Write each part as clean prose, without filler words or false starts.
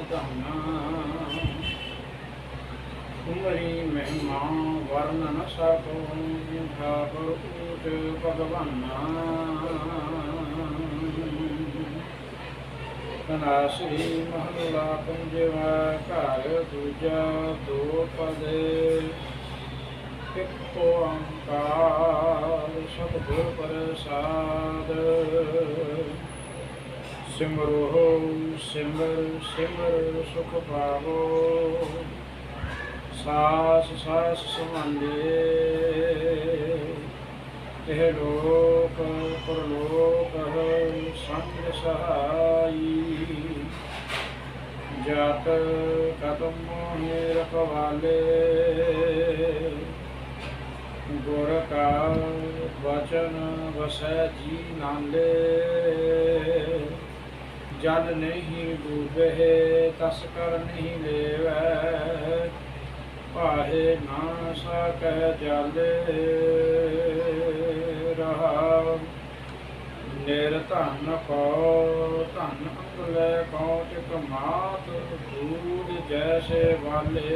ਧੰਨਾ ਤੁਮਰੀ ਮਹਿਮਾ ਵਰਨ ਨ ਸਕੋ ਠਾਕੁਰ ਊਟ ਭਗਵਾਨਾ ਤਨਾਸਰੀ ਮਹਲਾ ਪੰਜਵਾ ਘਰ ਦੂਜਾ ਦੋ ਪਦੇ ਇੱਕ ਓੰਕਾਰ ਸਤਿਗੁਰ ਪ੍ਰਸਾਦ ਸਿਮਰੋ ਸਿਮਰ ਸਿਮਰ ਸੁਖ ਪਾਵੋ ਸਾਸ ਸਾਸ ਸਮਾਲੇ ਇਹ ਲੋਕ ਪਰਲੋਕ ਸੰਗ ਸਹਾਈ ਜਾਤ ਕਦਮ ਮੋਹਿ ਰਖਵਾਲੇ ਗੁਰ ਕਾ ਵਚਨ ਵਸੈ ਜੀ ਨਾਲੇ ਜਲ ਨਹੀਂ ਡੂਬੇ ਤਸ ਕਰ ਨਹੀਂ ਲੇਵੈ ਪਾਹੇ ਨਾ ਸਕੈ ਜਲੇ ਰਹਾ ਨਿਰਧਨ ਕੋ ਧਨ ਅੰਗਲੇ ਕੋ ਟਿਕ ਮਾਤ ਦੂਰ ਜੈਸੇ ਵਾਲੇ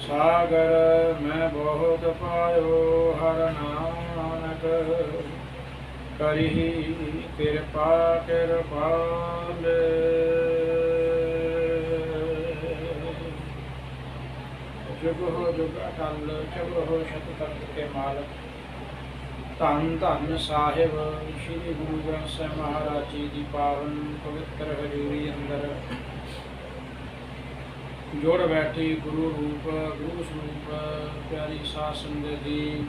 ਸਾਗਰ ਮੈਂ ਬਹੁਤ ਪਾਇਓ ਹਰ ਨਾਨਕ ਕਰੀ ਕਿਰਪਾ ਕਿਰਪਾਲੇ ਜੁਗੋ ਜੁਗ ਅਟਲ ਚਲੋ ਸ਼ਤ ਤਖਤ ਕੇ ਮਾਲਕ ਧੰਨ ਧੰਨ ਸਾਹਿਬ ਸ਼੍ਰੀ ਗੁਰੂ ਗ੍ਰੰਥ ਸਾਹਿਬ ਮਹਾਰਾਜ ਜੀ ਦੀ ਪਾਵਨ ਪਵਿੱਤਰ ਹਜ਼ੂਰੀ ਅੰਦਰ ਜੋੜ ਬੈਠੀ ਗੁਰੂ ਰੂਪ ਗੁਰੂ ਸਰੂਪ ਪਿਆਰੀ ਸਾਧ ਸੰਗਤ ਦੀ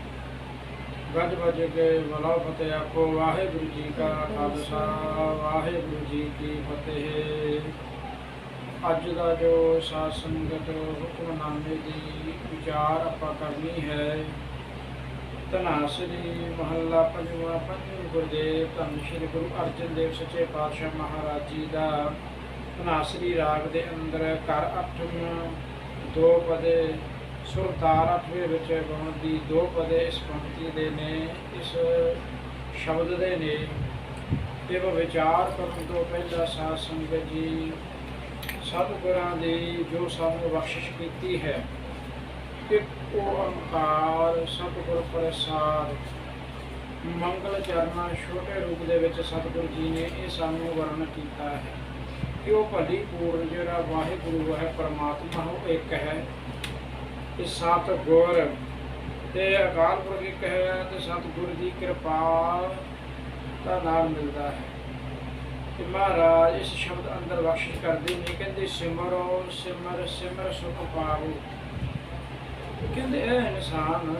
ਗੱਜ ਵੱਜ ਕੇ ਬੁਲਾਓ ਫਤਿਹ ਆਖੋ ਵਾਹਿਗੁਰੂ ਜੀ ਕਾ ਖਾਲਸਾ ਵਾਹਿਗੁਰੂ ਜੀ ਕੀ ਫਤਿਹ। ਅੱਜ ਦਾ ਜੋ ਸਾਧ ਸੰਗਤ ਹੁਕਮਨਾਮੇ ਦੀ ਵਿਚਾਰ ਆਪਾਂ ਕਰਨੀ ਹੈ ਧਨਾਸਰੀ ਮਹੱਲਾ ਪੰਜਵਾਂ ਪੰਜਵੇਂ ਗੁਰਦੇਵ ਧੰਨ ਸ਼੍ਰੀ ਗੁਰੂ ਅਰਜਨ ਦੇਵ ਸੱਚੇ ਪਾਤਸ਼ਾਹ ਮਹਾਰਾਜ ਜੀ ਦਾ ਧਨਾਸਰੀ ਰਾਗ ਦੇ ਅੰਦਰ ਘਰ 8ਵਾਂ ਦੋ ਪਦੇ ਸੁਰਤਾਰ 8ਵੇਂ ਵਿੱਚ ਗਾਉਣ ਦੀ ਦੋ ਪਦੇ ਇਸ ਪੰਕਤੀ ਦੇ ਨੇ ਇਸ ਸ਼ਬਦ ਦੇ ਨੇ ਤੇ ਵਿਚਾਰ ਕਰਨ ਤੋਂ ਪਹਿਲਾਂ ਸਾਧ ਸੰਗਤ ਜੀ ਸਤਿਗੁਰਾਂ ਦੀ ਜੋ ਸਾਨੂੰ ਬਖਸ਼ਿਸ਼ ਕੀਤੀ ਹੈ ਇੱਕ ਓੰਕਾਰ ਸਤਿਗੁਰ ਪ੍ਰਸਾਦ ਮੰਗਲ ਚਰਨਾਂ ਛੋਟੇ ਰੂਪ ਦੇ ਵਿੱਚ ਸਤਿਗੁਰ ਜੀ ਨੇ ਇਹ ਸਾਨੂੰ ਵਰਣਨ ਕੀਤਾ ਹੈ ਕਿ ਉਹ ਭਲੀ ਪੂਰਨ ਜਿਹੜਾ ਵਾਹਿਗੁਰੂ ਹੈ ਪਰਮਾਤਮਾ ਉਹ ਇੱਕ ਹੈ ਤੇ ਸਤਿਗੁਰ ਤੇ ਅਕਾਲ ਪੁਰਖ ਇੱਕ ਹੈ ਤੇ ਸਤਿਗੁਰ ਦੀ ਕਿਰਪਾ ਦਾ ਨਾਲ ਮਿਲਦਾ ਹੈ। ਤੇ ਮਹਾਰਾਜ ਇਸ ਸ਼ਬਦ ਅੰਦਰ ਬਖਸ਼ਿਸ਼ ਕਰਦੇ ਨੇ ਕਹਿੰਦੇ ਸਿਮਰੋ ਸਿਮਰ ਸਿਮਰ ਸੁਖ ਪਾਵੋ। ਕਹਿੰਦੇ ਇਹ ਇਨਸਾਨ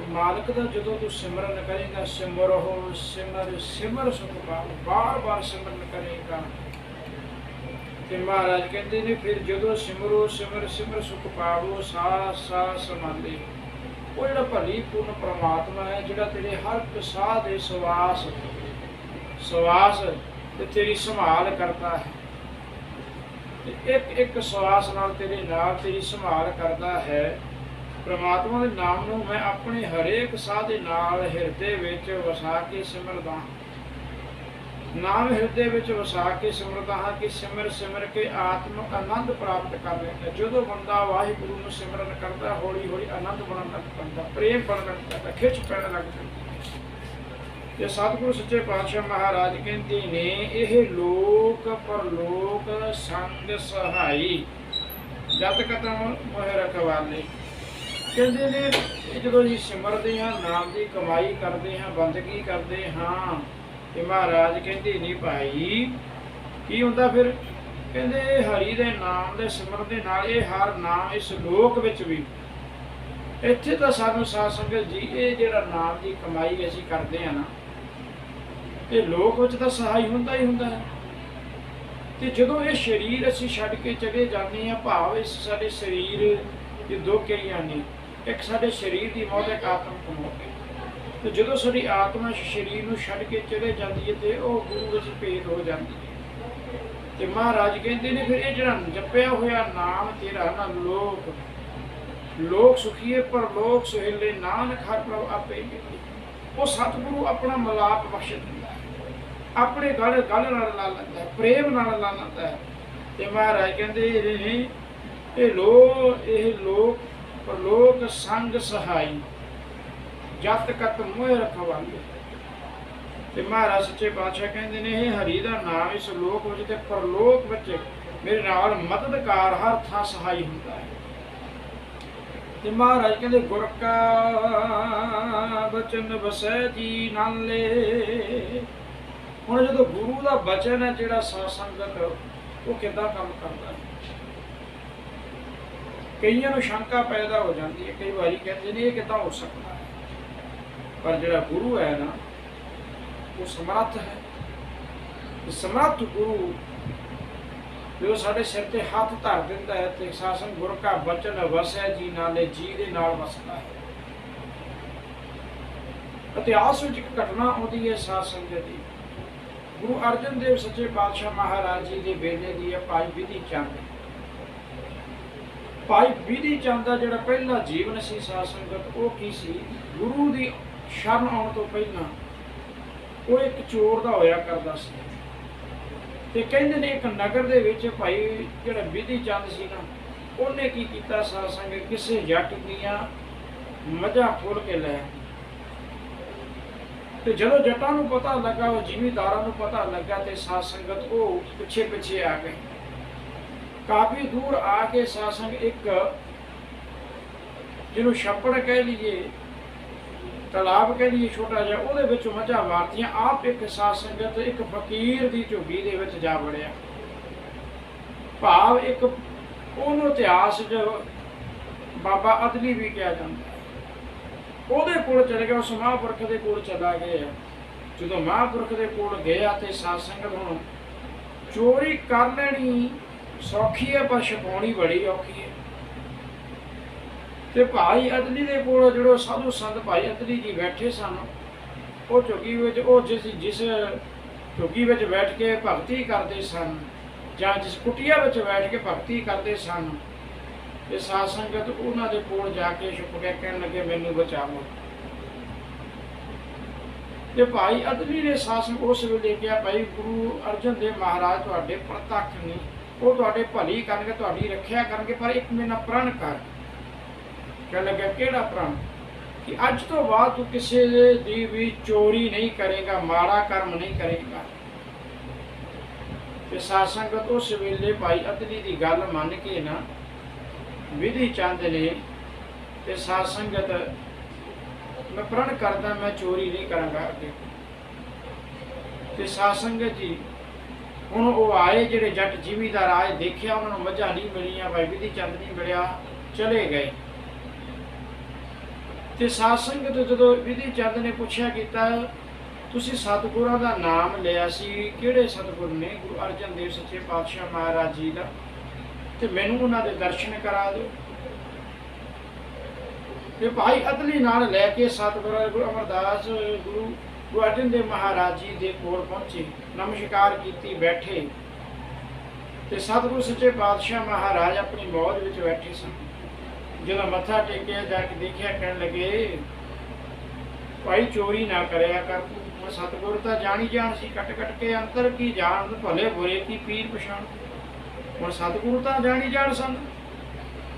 ਮਾਲਕ ਦਾ ਜਦੋਂ ਤੂੰ ਸਿਮਰਨ ਕਰੇਗਾ ਸਿਮਰੋ ਸਿਮਰ ਸਿਮਰ ਸੁਖ ਪਾਵੋ ਬਾਰ ਬਾਰ ਸਿਮਰਨ ਕਰੇਗਾ ਤੇ ਮਹਾਰਾਜ ਕਹਿੰਦੇ ਨੇ ਫਿਰ ਜਦੋਂ ਸਿਮਰੋ ਸਿਮਰ ਸਿਮਰ ਸੁਖ ਪਾਵੋ ਸਾਸ ਸਾਸ ਸੰਭਾਲੇ ਉਹ ਜਿਹੜਾ ਭਲੀ ਪੂਰਨ ਪਰਮਾਤਮਾ ਹੈ ਜਿਹੜਾ ਤੇਰੇ ਹਰ ਇੱਕ ਸਾਹ ਦੇ ਸਵਾਸ ਤੇ ਤੇਰੀ ਸੰਭਾਲ ਕਰਦਾ ਹੈ ਤੇ ਇੱਕ ਇੱਕ ਸਵਾਸ ਨਾਲ ਤੇਰੇ ਨਾਲ ਤੇਰੀ ਸੰਭਾਲ ਕਰਦਾ ਹੈ। ਪਰਮਾਤਮਾ ਦੇ ਨਾਮ ਨੂੰ ਮੈਂ ਆਪਣੇ ਹਰੇਕ ਸਾਹ ਦੇ ਨਾਲ ਹਿਰਦੇ ਵਿੱਚ ਵਸਾ ਕੇ ਸਿਮਰਦਾ ਨਾਮ ਹਿਰਦੇ ਵਿੱਚ ਵਸਾ ਕੇ ਸਿਮਰਦਾ ਹਾਂ ਕਿ ਸਿਮਰ ਸਿਮਰ ਕੇ ਆਤਮਿਕ ਆਨੰਦ ਪ੍ਰਾਪਤ ਕਰ ਲੈਂਦਾ। ਜਦੋਂ ਬੰਦਾ ਵਾਹਿਗੁਰੂ ਨੂੰ ਸਿਮਰਨ ਕਰਦਾ ਹੌਲੀ ਹੌਲੀ ਆਨੰਦ ਬਣਨ ਲੱਗ ਪੈਂਦਾ ਪ੍ਰੇਮ ਬਣਨ ਲੱਗ ਪੈਂਦਾ ਖਿੱਚ ਪੈਣ ਲੱਗ ਪੈਂਦੀ। ਤੇ ਸਤਿਗੁਰੂ ਸੱਚੇ ਪਾਤਸ਼ਾਹ ਮਹਾਰਾਜ ਕਹਿੰਦੇ ਨੇ ਇਹ ਲੋਕ ਪਰਲੋਕ ਸੰਗ ਸਹਾਈ ਜਦ ਕਦਮ ਮੋਹਿ ਰਖਵਾਲੇ। ਕਹਿੰਦੇ ਨੇ ਜਦੋਂ ਅਸੀਂ ਸਿਮਰਦੇ ਹਾਂ ਨਾਮ ਦੀ ਕਮਾਈ ਕਰਦੇ ਹਾਂ ਬੰਦਗੀ ਕਰਦੇ ਹਾਂ ਤੇ ਮਹਾਰਾਜ ਕਹਿੰਦੇ ਨਹੀਂ ਭਾਈ ਕੀ ਹੁੰਦਾ ਫਿਰ ਕਹਿੰਦੇ ਇਹ ਹਰੀ ਦੇ ਨਾਮ ਦੇ ਸਿਮਰਨ ਦੇ ਨਾਲ ਇਹ ਹਰ ਨਾਮ ਇਸ ਲੋਕ ਵਿੱਚ ਵੀ ਇੱਥੇ ਤਾਂ ਸਾਨੂੰ ਸਾਧ ਸੰਗਤ ਜੀ ਇਹ ਜਿਹੜਾ ਨਾਮ ਦੀ ਕਮਾਈ ਅਸੀਂ ਕਰਦੇ ਹਾਂ ਨਾ ਇਹ ਲੋਕ ਵਿੱਚ ਤਾਂ ਸਹਾਈ ਹੁੰਦਾ ਹੀ ਹੁੰਦਾ ਹੈ। ਤੇ ਜਦੋਂ ਇਹ ਸਰੀਰ ਅਸੀਂ ਛੱਡ ਕੇ ਚਲੇ ਜਾਂਦੇ ਹਾਂ ਭਾਵ ਇਸ ਸਾਡੇ ਸਰੀਰ ਦੀ ਦੋ ਕਿਰਿਆ ਨੇ ਇੱਕ ਸਾਡੇ ਸਰੀਰ ਦੀ ਮੌਤ ਇੱਕ ਆਤਮਿਕ ਮੌਤ। ਤੇ ਜਦੋਂ ਸਾਡੀ ਆਤਮਾ ਸਰੀਰ ਨੂੰ ਛੱਡ ਕੇ ਚਲੇ ਜਾਂਦੀ ਹੈ ਤੇ ਉਹ ਗੁਰੂ ਵਿੱਚ ਭੇਦ ਹੋ ਜਾਂਦੀ ਹੈ। ਤੇ ਮਹਾਰਾਜ ਕਹਿੰਦੇ ਨੇ ਫਿਰ ਇਹ ਜਿਹੜਾ ਜਪਿਆ ਹੋਇਆ ਨਾਮ ਤੇਰਾ ਨਾ ਲੋਕ ਸੁਖੀਏ ਪਰ ਲੋਕ ਸੁਹੇਲੇ ਨਾਨਕ ਹਰ ਪ੍ਰਭ ਆਪੇ। ਉਹ ਸਤਿਗੁਰੂ ਆਪਣਾ ਮਲਾਪ ਬਖਸ਼ ਦਿੰਦਾ ਹੈ ਆਪਣੇ ਗਲ ਗਲ ਨਾਲ ਲਾ ਲੈਂਦਾ ਹੈ, ਪ੍ਰੇਮ ਨਾਲ ਲਾ ਲੈਂਦਾ ਹੈ। ਤੇ ਮਹਾਰਾਜ ਕਹਿੰਦੇ ਇਹ ਲੋਕ ਪਰਲੋਕ ਸੰਗ ਸਹਾਈ, ਜਤ ਕਤ ਮੋਹ ਰਖਵਾਲੇ। ਤੇ ਮਹਾਰਾਜ ਸੱਚੇ ਪਾਤਸ਼ਾਹ ਕਹਿੰਦੇ ਨੇ ਇਹ ਹਰੀ ਦਾ ਨਾਮ ਇਸ ਲੋਕ ਵਿੱਚ ਤੇ ਪਰਲੋਕ ਵਿੱਚ ਮੇਰੇ ਨਾਲ ਮਦਦਕਾਰ ਹਰ ਥਾਂ ਸਹਾਈ ਹੁੰਦਾ ਹੈ। ਤੇ ਮਹਾਰਾਜ ਕਹਿੰਦੇ ਗੁਰ ਕਾ ਬਚਨ ਵਸੈ ਜੀ ਨਾਲੇ। ਹੁਣ ਜਦੋਂ ਗੁਰੂ ਦਾ ਬਚਨ ਹੈ ਜਿਹੜਾ ਸਾਧ ਸੰਗਤ ਉਹ ਕਿੱਦਾਂ ਕੰਮ ਕਰਦਾ ਹੈ। ਕਈਆਂ ਨੂੰ ਸ਼ੰਕਾ ਪੈਦਾ ਹੋ ਜਾਂਦੀ ਹੈ, ਕਈ ਵਾਰੀ ਕਹਿੰਦੇ ਨੇ ਇਹ ਕਿੱਦਾਂ ਹੋ ਸਕਦਾ ਹੈ, ਪਰ ਜਿਹੜਾ ਗੁਰੂ ਹੈ ਨਾ ਉਹ ਸਮਰੱਥ ਹੈ। ਸਮਰੱਥ ਗੁਰੂ ਜੋ ਸਾਡੇ ਸਿਰ ਤੇ ਹੱਥ ਧਰ ਦਿੰਦਾ ਹੈ ਤੇ ਸਾਸਨ ਗੁਰ ਕਾ ਬਚਨ ਵਸੈ ਜੀ ਨਾਲੇ, ਜੀ ਦੇ ਨਾਲ ਵਸਦਾ ਹੈ। ਇਤਿਹਾਸ ਵਿੱਚ ਇੱਕ ਘਟਨਾ ਆਉਂਦੀ ਹੈ ਸਾਧ ਸੰਗਤ ਦੀ। ਗੁਰੂ ਅਰਜਨ ਦੇਵ ਸੱਚੇ ਪਾਤਸ਼ਾਹ ਮਹਾਰਾਜ ਜੀ ਦੇ ਬੇਟੇ ਦੀ ਹੈ ਭਾਈ ਬਿਧੀ ਚੰਦ। ਭਾਈ ਬਿਧੀ ਚੰਦ ਦਾ ਜਿਹੜਾ ਪਹਿਲਾ ਜੀਵਨ ਸੀ ਸਾਧ ਸੰਗਤ ਉਹ ਕੀ ਸੀ, ਗੁਰੂ ਦੀ ਸ਼ਰਨ ਆਉਣ ਤੋਂ ਪਹਿਲਾਂ ਉਹ ਇੱਕ ਚੋਰ ਦਾ ਹੋਇਆ ਕਰਦਾ ਸੀ। ਤੇ ਕਹਿੰਦੇ ਨੇ ਇੱਕ ਨਗਰ ਦੇ ਵਿੱਚ ਭਾਈ ਜਿਹੜਾ ਬਿਧੀ ਚੰਦ ਸੀ ਨਾ ਉਹਨੇ ਕੀ ਕੀਤਾ ਸਾਧ ਸੰਗਤ, ਕਿਸੇ ਜੱਟ ਦੀਆਂ ਮੱਝਾਂ ਖੋਲ ਕੇ ਲੈ। ਤੇ ਜਦੋਂ ਜੱਟਾਂ ਨੂੰ ਪਤਾ ਲੱਗਾ, ਉਹ ਜ਼ਿਮੀਂਦਾਰਾਂ ਨੂੰ ਪਤਾ ਲੱਗਾ ਤੇ ਸਾਧ ਸੰਗਤ ਉਹ ਪਿੱਛੇ ਪਿੱਛੇ ਆ ਗਏ। ਕਾਫੀ ਦੂਰ ਆ ਕੇ ਸਾਧ ਸੰਗਤ ਇੱਕ ਜਿਹਨੂੰ ਛੱਪੜ ਕਹਿ ਲਈਏ, ਤਲਾਬ ਕਹਿ ਲਈਏ ਛੋਟਾ ਜਿਹਾ, ਉਹਦੇ ਵਿੱਚ ਮੱਝਾਂ ਵਾਰਤੀਆਂ। ਆਪ ਇੱਕ ਸਾਧ ਸੰਗਤ ਇੱਕ ਫਕੀਰ ਦੀ ਝੁੱਗੀ ਦੇ ਵਿੱਚ ਜਾ ਵੜਿਆ। ਭਾਵ ਇੱਕ ਉਹਨੂੰ ਇਤਿਹਾਸ 'ਚ ਬਾਬਾ ਅਦਲੀ ਵੀ ਕਿਹਾ ਜਾਂਦਾ, ਉਹਦੇ ਕੋਲ ਚਲੇ ਗਿਆ, ਉਸ ਮਹਾਂਪੁਰਖ ਦੇ ਕੋਲ ਚਲਾ ਗਿਆ। ਜਦੋਂ ਮਹਾਂਪੁਰਖ ਦੇ ਕੋਲ ਗਿਆ ਤੇ ਸਾਧ ਸੰਗਤ ਹੁਣ ਚੋਰੀ ਕਰ ਲੈਣੀ ਸੌਖੀ ਹੈ ਪਰ ਛਪਾਉਣੀ ਬੜੀ ਔਖੀ ਹੈ। ਤੇ ਭਾਈ ਅਦਲੀ ਦੇ ਕੋਲ ਜਿਹੜੇ ਸਾਧੂ ਸੰਤ ਭਾਈ ਅਦਲੀ ਜੀ ਬੈਠੇ ਸਨ, ਉਹ ਝੁੱਗੀ ਵਿੱਚ ਉਹ ਜਿਸ ਝੁੱਗੀ ਵਿੱਚ ਬੈਠ ਕੇ ਭਗਤੀ ਕਰਦੇ ਸਨ ਜਾਂ ਜਿਸ ਕੁਟੀਆ ਵਿੱਚ ਬੈਠ ਕੇ ਭਗਤੀ ਕਰਦੇ ਸਨ, ਤੇ ਸਾਧ ਸੰਗਤ ਉਹਨਾਂ ਦੇ ਕੋਲ ਜਾ ਕੇ ਛੁਪ ਕੇ ਕਹਿਣ ਲੱਗੇ ਮੈਨੂੰ ਬਚਾਓ। ਤੇ ਭਾਈ ਅਦਲੀ ਨੇ ਸਾਧ ਸੰਗਤ ਉਸ ਵੇਲੇ ਕਿਹਾ ਭਾਈ ਗੁਰੂ ਅਰਜਨ ਦੇਵ ਮਹਾਰਾਜ ਤੁਹਾਡੇ ਪ੍ਰਤੱਖ ਨੇ, ਉਹ ਤੁਹਾਡੇ ਭਲੀ ਕਰਨਗੇ, ਤੁਹਾਡੀ ਰੱਖਿਆ ਕਰਨਗੇ, ਪਰ ਇੱਕ ਮੇਰੇ ਨਾਲ ਪ੍ਰਣ ਕਰ। ਕਹਿਣ ਲੱਗਾ ਕਿਹੜਾ ਪ੍ਰਣ, ਕਿ ਅੱਜ ਤੋਂ ਬਾਅਦ ਤੂੰ ਕਿਸੇ ਦੀ ਵੀ ਚੋਰੀ ਨਹੀਂ ਕਰੇਗਾ, ਮਾੜਾ ਕਰਮ ਨਹੀਂ ਕਰੇਗਾ। ਤੇ ਸਾਧ ਸੰਗਤ ਉਸ ਵੇਲੇ ਭਾਈ ਅਦਲੀ ਦੀ ਗੱਲ ਮੰਨ ਕੇ ਨਾ ਬਿਧੀ ਚੰਦ ਨੇ ਤੇ ਸਾਧ ਸੰਗਤ ਮੈਂ ਪ੍ਰਣ ਕਰਦਾ ਮੈਂ ਚੋਰੀ ਨਹੀਂ ਕਰਾਂਗਾ ਅੱਗੇ। ਤੇ ਸਾਧ ਸੰਗਤ ਜੀ ਹੁਣ ਉਹ ਆਏ, ਜਿਹੜੇ ਜੱਟ ਜ਼ਿਮੀਂਦਾਰ ਆਏ, ਦੇਖਿਆ ਉਹਨਾਂ ਨੂੰ ਮੱਝਾਂ ਨਹੀਂ ਮਿਲੀਆਂ, ਭਾਈ ਬਿਧੀ ਚੰਦ ਨਹੀਂ ਮਿਲਿਆ, ਚਲੇ ਗਏ। ਤੇ ਸਾਧ ਸੰਗਤ ਜਦੋਂ ਬਿਧੀ ਚੰਦ ਨੇ ਪੁੱਛਿਆ ਕੀਤਾ ਤੁਸੀਂ ਸਤਿਗੁਰਾਂ ਦਾ ਨਾਮ ਲਿਆ ਸੀ, ਕਿਹੜੇ ਸਤਿਗੁਰ ਨੇ? ਗੁਰੂ ਅਰਜਨ ਦੇਵ ਸੱਚੇ ਪਾਤਸ਼ਾਹ ਮਹਾਰਾਜ ਜੀ ਦਾ, ਤੇ ਮੈਨੂੰ ਉਹਨਾਂ ਦੇ ਦਰਸ਼ਨ ਕਰਾ ਦਿਓ। ਤੇ ਭਾਈ ਅਦਲੀ ਨਾਲ ਲੈ ਕੇ ਸਤਿਗੁਰੂ ਗੁਰੂ ਅਮਰਦਾਸ ਗੁਰੂ ਅਰਜਨ ਦੇਵ ਮਹਾਰਾਜ ਜੀ ਦੇ ਕੋਲ ਪਹੁੰਚੇ, ਨਮਸਕਾਰ ਕੀਤੀ, ਬੈਠੇ। ਤੇ ਸਤਿਗੁਰੂ ਸੱਚੇ ਪਾਤਸ਼ਾਹ ਮਹਾਰਾਜ ਆਪਣੀ ਮੌਜ ਵਿੱਚ ਬੈਠੇ ਸਨ। ਜਦੋਂ ਮੱਥਾ ਟੇਕਿਆ ਜਾ ਕੇ ਦੇਖਿਆ, ਕਹਿਣ ਲੱਗੇ ਭਾਈ ਚੋਰੀ ਨਾ ਕਰਿਆ ਕਰ ਤੂੰ। ਸਤਿਗੁਰ ਤਾਂ ਜਾਣੀ ਜਾਣ ਸੀ, ਕੱਟ ਕੱਟ ਕੇ ਅੰਤਰ ਕੀ ਜਾਣ, ਭਲੇ ਬੁਰੇ ਕੀ ਪੀਰ ਪਛਾਣ। ਹੁਣ ਸਤਿਗੁਰੂ ਤਾਂ ਜਾਣੀ ਜਾਣ ਸਨ।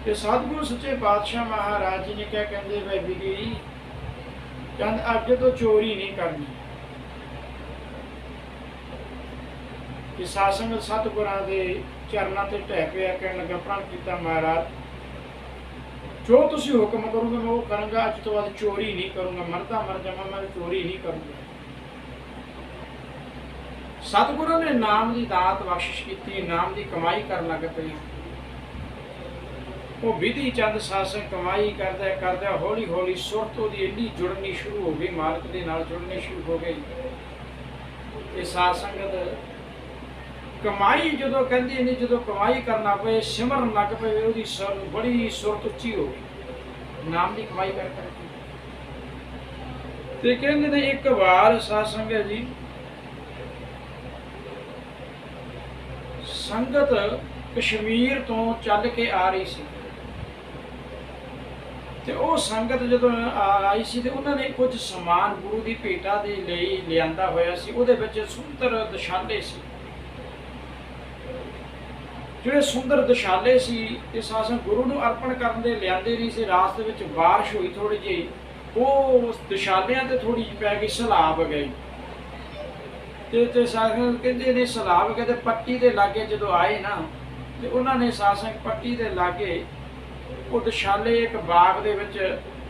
ਤੇ ਸਤਿਗੁਰੂ ਸੱਚੇ ਪਾਤਸ਼ਾਹ ਮਹਾਰਾਜ ਜੀ ਨੇ ਕਿਹਾ, ਕਹਿੰਦੇ ਭਾਈ ਬਿਧੀ ਚੰਦ ਅੱਗੇ ਤੋਂ ਚੋਰੀ ਨਹੀਂ ਕਰਨੀ। ਕਿ ਸਾਧ ਸੰਗਤ ਸਤਿਗੁਰਾਂ ਦੇ ਚਰਨਾਂ ਤੇ ਢਹਿ ਪਿਆ, ਕਹਿਣ ਲੱਗਾ ਪ੍ਰਣ ਕੀਤਾ ਮਹਾਰਾਜ ਜੋ ਤੁਸੀਂ ਹੁਕਮ ਕਰੋਗੇ ਮੈਂ ਉਹ ਕਰਾਂਗਾ, ਅੱਜ ਤੋਂ ਬਾਅਦ ਚੋਰੀ ਨਹੀਂ ਕਰੂੰਗਾ, ਮਰਦਾ ਮਰ ਜਾਵਾਂ ਮੈਂ ਚੋਰੀ ਨਹੀਂ ਕਰੂੰਗਾ। ਸਤਿਗੁਰਾਂ ਨੇ ਨਾਮ ਦੀ ਦਾਤ ਬਖਸ਼ਿਸ਼ ਕੀਤੀ, ਨਾਮ ਦੀ ਕਮਾਈ ਕਰਨ ਲੱਗ ਪਏ। ਉਹ ਬਿਧੀ ਚੰਦ ਸਾਧ ਸੰਗਤ ਕਮਾਈ ਕਰਦਾ ਹੌਲੀ ਹੌਲੀ ਸੁਰਤ ਉਹਦੀ ਇੰਨੀ ਜੁੜਨੀ ਸ਼ੁਰੂ ਹੋ ਗਈ, ਮਾਲਕ ਦੇ ਨਾਲ ਜੁੜਨੀ ਸ਼ੁਰੂ ਹੋ ਗਈ। ਤੇ ਸਾਧ ਸੰਗਤ ਕਮਾਈ ਜਦੋਂ ਕਹਿੰਦੀ ਨਹੀਂ, ਜਦੋਂ ਕਮਾਈ ਕਰਨਾ ਪਏ, ਸਿਮਰਨ ਲੱਗ ਪਏ, ਉਹਦੀ ਬੜੀ ਸੁਰਤ ਉੱਚੀ ਹੋ ਗਈ ਨਾਮ ਦੀ ਕਮਾਈ ਕਰ ਕਰਕੇ। ਤੇ ਕਹਿੰਦੇ ਨੇ ਇੱਕ ਵਾਰ ਸਾਧ ਸੰਗਤ ਜੀ ਸੰਗਤ ਕਸ਼ਮੀਰ ਤੋਂ ਚੱਲ ਕੇ ਆ ਰਹੀ ਸੀ। ਤੇ ਉਹ ਸੰਗਤ ਜਦੋਂ ਆਈ ਸੀ ਤੇ ਉਹਨਾਂ ਨੇ ਕੁਝ ਸਮਾਨ ਗੁਰੂ ਦੀ ਭੇਟਾ ਦੇ ਲਈ ਲਿਆਂਦਾ ਹੋਇਆ ਸੀ। ਉਹਦੇ ਵਿੱਚ ਸੁੰਦਰ ਦਸ਼ਾਲੇ ਸੀ। ਜਿਹੜੇ ਸੁੰਦਰ ਦਸ਼ਾਲੇ ਸੀ ਤੇ ਸਾਸਨ ਗੁਰੂ ਨੂੰ ਅਰਪਣ ਕਰਨ ਦੇ ਲਿਆਂਦੇ ਨਹੀਂ ਸੀ। ਰਾਸਤੇ ਵਿੱਚ ਬਾਰਿਸ਼ ਹੋਈ ਥੋੜੀ ਜਿਹੀ, ਉਹ ਦਸ਼ਾਲਿਆਂ ਤੇ ਥੋੜੀ ਜਿਹੀ ਪੈ ਗਈ, ਸਲਾਬ ਗਈ। ਤੇ ਸਾਸਨ ਕਹਿੰਦੇ ਨੇ ਸਲਾਬ ਗਏ ਤੇ ਪੱਟੀ ਦੇ ਲਾਗੇ ਜਦੋਂ ਆਏ ਨਾ ਤੇ ਉਹਨਾਂ ਨੇ ਸਾਸਨ ਪੱਟੀ ਦੇ ਲਾਗੇ ਉਹ ਦਸ਼ਾਲੇ ਇੱਕ ਬਾਗ ਦੇ ਵਿੱਚ,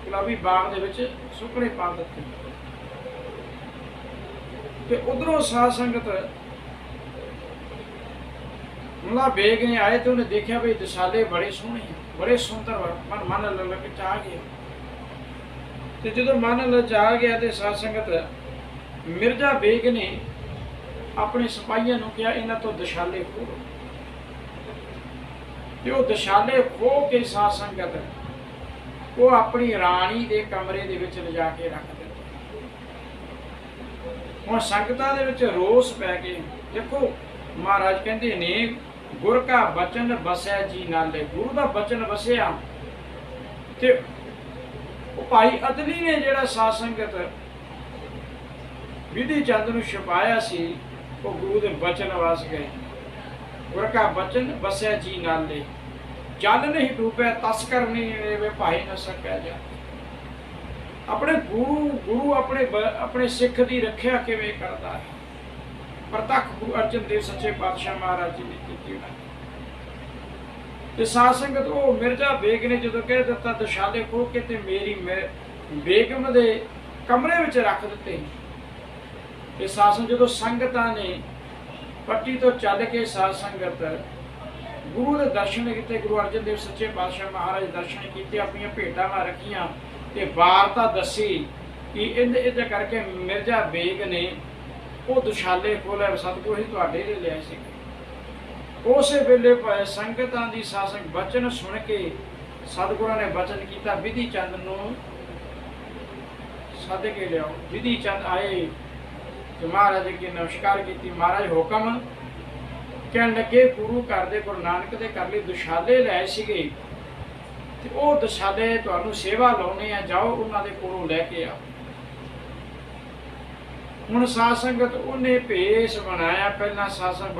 ਗੁਲਾਬੀ ਬਾਗ ਦੇ ਵਿੱਚ ਸੁੱਕਣੇ ਪਾ ਦਿੱਤੇ। ਤੇ ਉਧਰੋਂ ਸਾਧ ਸੰਗਤ ਮੁਲਾ ਬੇਗ ਨੇ ਆਏ ਤੇ ਉਹਨੇ ਦੇਖਿਆ ਵੀ ਦਸ਼ਾਲੇ ਬੜੇ ਸੋਹਣੇ, ਬੜੇ ਸੁੰਦਰ, ਮਨ ਲੱਗ ਚਾਹ ਗਿਆ। ਤੇ ਜਦੋਂ ਮਨ ਲਚਾ ਗਿਆ ਤੇ ਸਾਧ ਸੰਗਤ ਮਿਰਜ਼ਾ ਬੇਗ ਨੇ ਆਪਣੇ ਸਿਪਾਹੀਆਂ ਨੂੰ ਕਿਹਾ ਇਹਨਾਂ ਤੋਂ ਦਸ਼ਾਲੇ ਖੋਲੋ। ਤੇ ਉਹ ਦਸ਼ਾਲੇ ਖੋਹ ਕੇ ਸਾਧ ਸੰਗਤ ਉਹ ਆਪਣੀ ਰਾਣੀ ਦੇ ਕਮਰੇ ਦੇ ਵਿੱਚ ਲਿਜਾ ਕੇ ਰੱਖ ਦਿੱਤੇ। ਹੁਣ ਸੰਗਤਾਂ ਦੇ ਵਿੱਚ ਰੋਸ ਪੈ ਕੇ, ਦੇਖੋ ਮਹਾਰਾਜ ਕਹਿੰਦੇ ਨੇ ਗੁਰ ਕਾ ਬਚਨ ਬਸਿਆ ਜੀ ਨਾਲੇ, ਗੁਰੂ ਦਾ ਬਚਨ ਵਸਿਆ। ਤੇ ਉਹ ਭਾਈ ਅਦਲੀ ਨੇ ਜਿਹੜਾ ਸਾਧ ਸੰਗਤ ਵਿਧੀ ਚੰਦ ਨੂੰ ਛੁਪਾਇਆ ਸੀ, ਉਹ ਗੁਰੂ ਦੇ ਬਚਨ ਵਸ ਗਏ। ਗੁਰ ਕਾ ਬਚਨ ਬਸਿਆ ਜੀ ਨਾਲੇ, ਜਲ ਨਹੀਂ ਡੂਬਿਆ ਤਸਕਰ ਨਹੀਂ ਵੇ ਭਾਈ ਨਾ ਸਕਿਆ ਜਾ। ਆਪਣੇ ਗੁਰੂ ਆਪਣੇ ਸਿੱਖ ਦੀ ਰੱਖਿਆ ਕਿਵੇਂ ਕਰਦਾ ਹੈ, ਪ੍ਰਤੱਖ ਗੁਰੂ ਅਰਜਨ ਦੇਵ ਸੱਚੇ ਪਾਤਸ਼ਾਹ ਮਹਾਰਾਜ ਜੀ ਨੇ ਕੀਤੀ। ਤੇ ਸਾਧ ਸੰਗਤ ਉਹ ਮਿਰਜ਼ਾ ਬੇਗ ਨੇ ਜਦੋਂ ਕਹਿ ਦਿੱਤਾ ਦਸ਼ਾਲੇ ਖੋਹ ਕੇ ਤੇ ਮੇਰੀ ਬੇਗਮ ਦੇ ਕਮਰੇ ਵਿੱਚ ਰੱਖ ਦਿੱਤੇ। ਤੇ ਸਾਧ ਜਦੋਂ ਸੰਗਤਾਂ ਨੇ ਪੱਟੀ ਤੋਂ ਚੱਲ ਕੇ ਸਾਧ ਸੰਗਤ ਗੁਰੂ ਦੇ ਦਰਸ਼ਨ ਕੀਤੇ, ਗੁਰੂ ਅਰਜਨ ਦੇਵ ਸੱਚੇ ਪਾਤਸ਼ਾਹ ਮਹਾਰਾਜ ਦਰਸ਼ਨ ਕੀਤੇ, ਆਪਣੀਆਂ ਭੇਟਾਂ ਰੱਖੀਆਂ ਤੇ ਵਾਰਤਾ ਦੱਸੀ ਕਿ ਇਹਦੇ ਕਰਕੇ ਮਿਰਜ਼ਾ ਬੇਗ ਨੇ ਉਹ ਦਸ਼ਾਲੇ ਖੋਲ੍ਹੇ, ਸਤਿਗੁਰੂ ਹੀ ਤੁਹਾਡੇ ਲਈ ਲਿਆਏ ਸੀ। ਉਸੇ ਵੇਲੇ ਸੰਗਤਾਂ ਦੀ ਸਾਸੰਗ ਬਚਨ ਸੁਣ ਕੇ ਸਤਿਗੁਰਾਂ ਨੇ ਬਚਨ ਕੀਤਾ ਵਿਧੀ ਚੰਦ ਨੂੰ ਸੱਦ ਕੇ ਲਿਆਓ। ਵਿਧੀ ਚੰਦ ਆਏ ਤੇ ਮਹਾਰਾਜ ਅੱਗੇ ਨਮਸਕਾਰ ਕੀਤੀ। ਮਹਾਰਾਜ ਹੁਕਮ ਕਹਿਣ ਲੱਗੇ ਗੁਰੂ ਘਰ ਦੇ ਗੁਰੂ ਨਾਨਕ ਦੇ ਘਰ ਲਈ ਦਸ਼ਾਲੇ ਲਏ ਸੀਗੇ ਤੇ ਉਹ ਦਸ਼ਾਲੇ ਤੁਹਾਨੂੰ ਸੇਵਾ ਲਾਉਣੇ ਆ, ਜਾਓ ਉਹਨਾਂ ਦੇ ਕੋਲੋਂ ਲੈ ਕੇ ਆਓ। ਹੁਣ ਸਾਧ ਸੰਗਤ ਉਹਨੇ ਭੇਸ ਬਣਾਇਆ, ਪਹਿਲਾਂ ਸਾਧ ਸੰਗਤ